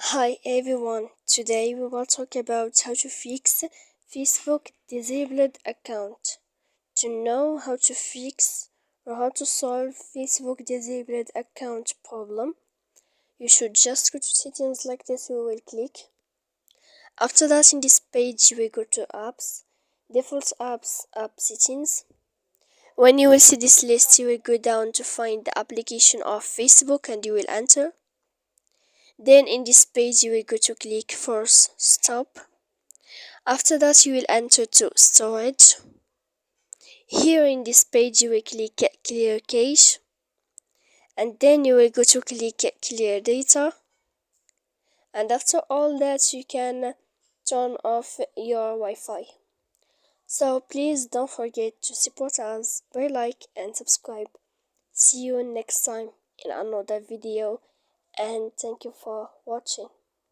Hi everyone, today we will talk about how to fix Facebook disabled account. To know how to fix or how to solve Facebook disabled account problem, you should just go to settings like this. We will click. After that, in this page you will go to apps, default apps, app settings. When you will see this list, you will go down to find the application of Facebook and you will enter. Then in this page you will go to click force stop. After that you will enter to storage. Here in this page you will click clear cache, and then you will go to click clear data, and after all that you can turn off your Wi-Fi. So please don't forget to support us by like and subscribe. See you next time in another video, and thank you for watching.